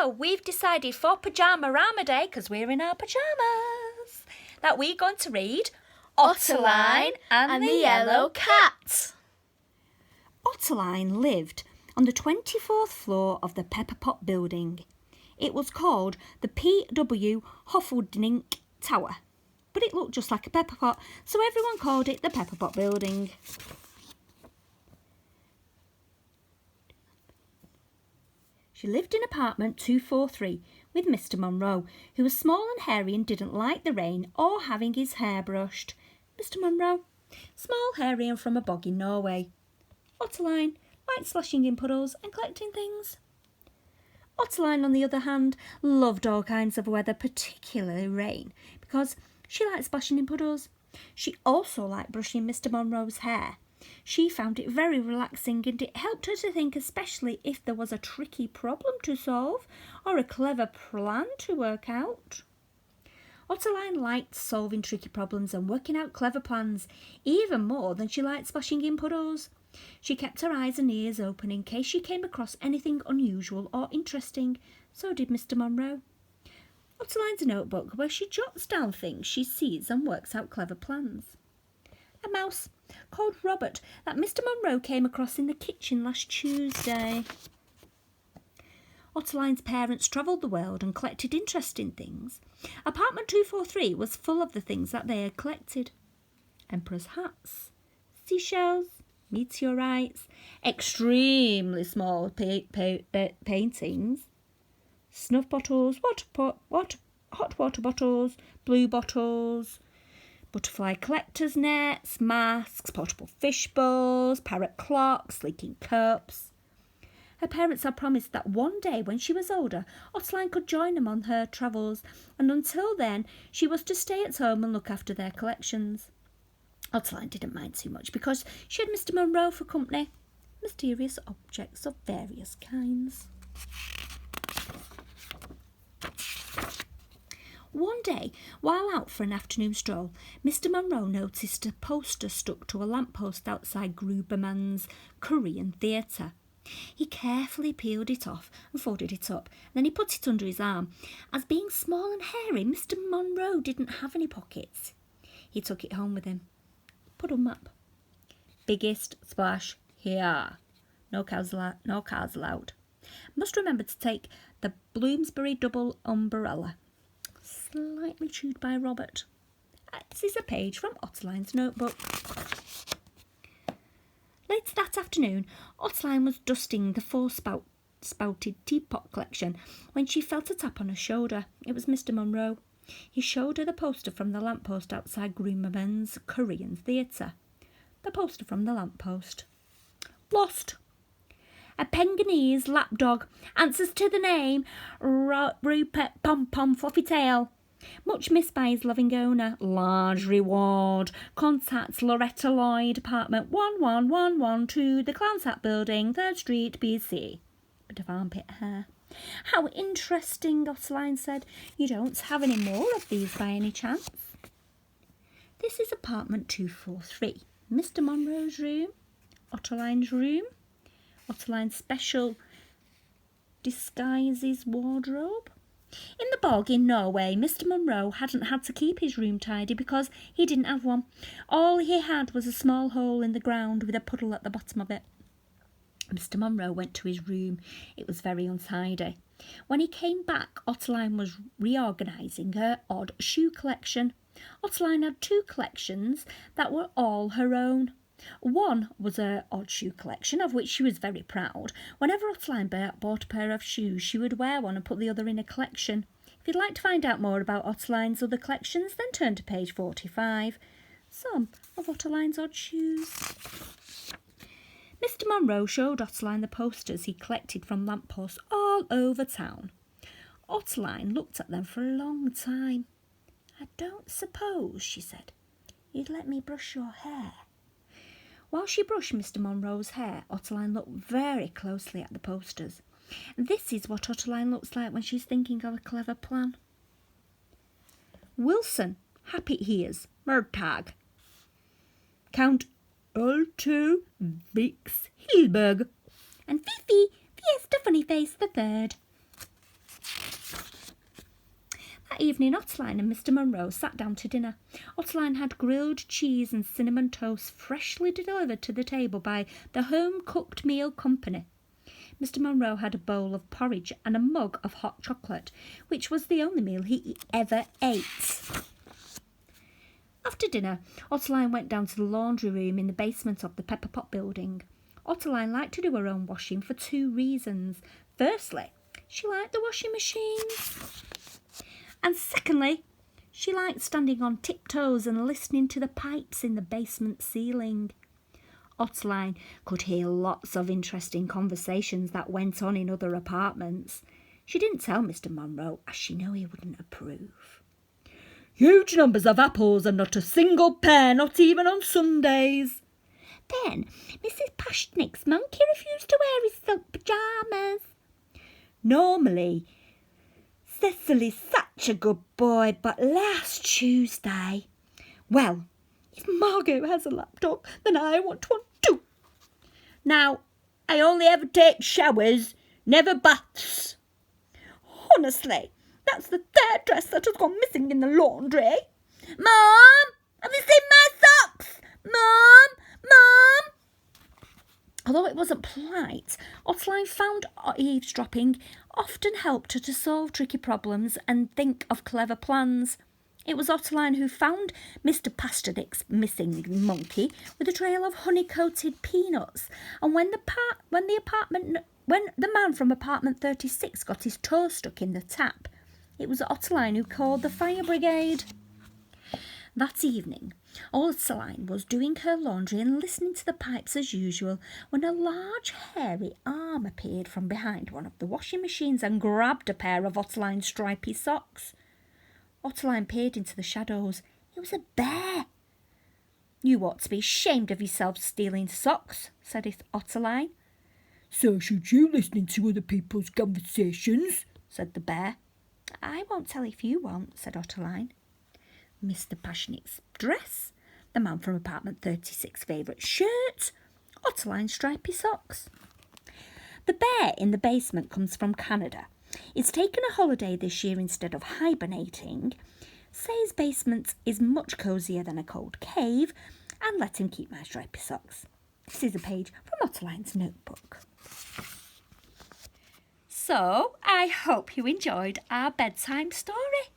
So we've decided for Pyjama Rama Day, because we're in our pyjamas, that we're going to read Otterline and the Yellow Cat. Otterline lived on the 24th floor of the Pepper Pot building. It was called the P.W. Hoffledink Tower, but it looked just like a pepper pot, so everyone called it the Pepper Pot building. She lived in apartment 243 with Mr. Monroe, who was small and hairy and didn't like the rain or having his hair brushed. Mr. Monroe, small, hairy and from a bog in Norway. Otterline liked splashing in puddles and collecting things. Otterline, on the other hand, loved all kinds of weather, particularly rain, because she liked splashing in puddles. She also liked brushing Mr. Monroe's hair. She found it very relaxing and it helped her to think, especially if there was a tricky problem to solve or a clever plan to work out. Otterline liked solving tricky problems and working out clever plans, even more than she liked splashing in puddles. She kept her eyes and ears open in case she came across anything unusual or interesting. So did Mr. Monroe. Otterline's a notebook where she jots down things she sees and works out clever plans. A mouse called Robert that Mr. Monroe came across in the kitchen last Tuesday. Otterline's parents travelled the world and collected interesting things. Apartment 243 was full of the things that they had collected. Emperor's hats, seashells, meteorites, extremely small paintings, snuff bottles, hot water bottles, blue bottles, butterfly collectors' nets, masks, portable fish bowls, parrot clocks, leaking cups. Her parents had promised that one day when she was older, Otterline could join them on her travels, and until then she was to stay at home and look after their collections. Otterline didn't mind too much because she had Mr. Monroe for company. Mysterious objects of various kinds. One day, while out for an afternoon stroll, Mr. Monroe noticed a poster stuck to a lamppost outside Gruberman's Korean Theatre. He carefully peeled it off and folded it up, and then he put it under his arm. As being small and hairy, Mr. Monroe didn't have any pockets. He took it home with him. Put 'em up. Biggest splash here. No cars allowed. Must remember to take the Bloomsbury double umbrella. Slightly chewed by Robert. This is a page from Otterline's notebook. Later that afternoon, Otterline was dusting the four-spouted teapot collection when she felt a tap on her shoulder. It was Mr. Monroe. He showed her the poster from the lamppost outside Gruberman's Korean Theatre. The poster from the lamppost. Lost. A Penganese lapdog answers to the name Rupert Pom-Pom Fluffy Tail. Much missed by his loving owner. Large reward. Contact Loretta Lloyd, apartment 11112, the Clown's Hat Building, 3rd Street, BC. Bit of armpit hair. How interesting, Otterline said. You don't have any more of these by any chance? This is apartment 243. Mr. Monroe's room. Otterline's room. Otterline's special disguises wardrobe. In the bog in Norway, Mr. Monroe hadn't had to keep his room tidy because he didn't have one. All he had was a small hole in the ground with a puddle at the bottom of it. Mr. Monroe went to his room. It was very untidy. When he came back, Otterline was reorganising her odd shoe collection. Otterline had 2 collections that were all her own. One was her odd shoe collection, of which she was very proud. Whenever Otterline bought a pair of shoes, she would wear one and put the other in a collection. If you'd like to find out more about Otterline's other collections, then turn to page 45. Some of Otterline's odd shoes. Mr. Monroe showed Otterline the posters he collected from lampposts all over town. Otterline looked at them for a long time. I don't suppose, she said, you'd let me brush your hair. While she brushed Mr. Monroe's hair, Otterline looked very closely at the posters. This is what Otterline looks like when she's thinking of a clever plan. Wilson, happy ears, Murtagh. Count Otto Vix Hilberg. And Fifi, Fiesta Funny Face the third. That evening, Otterline and Mr. Munro sat down to dinner. Otterline had grilled cheese and cinnamon toast freshly delivered to the table by the Home-Cooked Meal Company. Mr. Munro had a bowl of porridge and a mug of hot chocolate, which was the only meal he ever ate. After dinner, Otterline went down to the laundry room in the basement of the Pepper Pot building. Otterline liked to do her own washing for 2 reasons. Firstly, she liked the washing machines. And secondly, she liked standing on tiptoes and listening to the pipes in the basement ceiling. Otterline could hear lots of interesting conversations that went on in other apartments. She didn't tell Mr. Munro, as she knew he wouldn't approve. Huge numbers of apples and not a single pear, not even on Sundays. Then Mrs. Pashnick's monkey refused to wear his silk pyjamas. Normally, Cecily's such a good boy, but last Tuesday... Well, if Margot has a laptop, then I want one too. Now, I only ever take showers, never baths. Honestly, that's the 3rd dress that has gone missing in the laundry. Mum, have you seen my socks? Mum, Mum. Although it wasn't polite, Otterline found eavesdropping often helped her to solve tricky problems and think of clever plans. It was Otterline who found Mr. Pasterdick's missing monkey with a trail of honey-coated peanuts, and when the man from apartment 36 got his toe stuck in the tap, it was Otterline who called the fire brigade. That evening, Otterline was doing her laundry and listening to the pipes as usual when a large hairy arm appeared from behind one of the washing machines and grabbed a pair of Otterline's stripy socks. Otterline peered into the shadows. It was a bear. You ought to be ashamed of yourself stealing socks, said Otterline. So should you, listening to other people's conversations, said the bear. I won't tell if you won't, said Otterline. Mr. Pashnick's dress, the man from apartment 36's favourite shirt, Otterline's stripy socks. The bear in the basement comes from Canada. It's taken a holiday this year instead of hibernating, says basement is much cosier than a cold cave, and let him keep my stripy socks. This is a page from Otterline's notebook. So, I hope you enjoyed our bedtime story.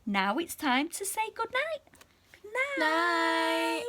Now it's time to say good night. Night. Night.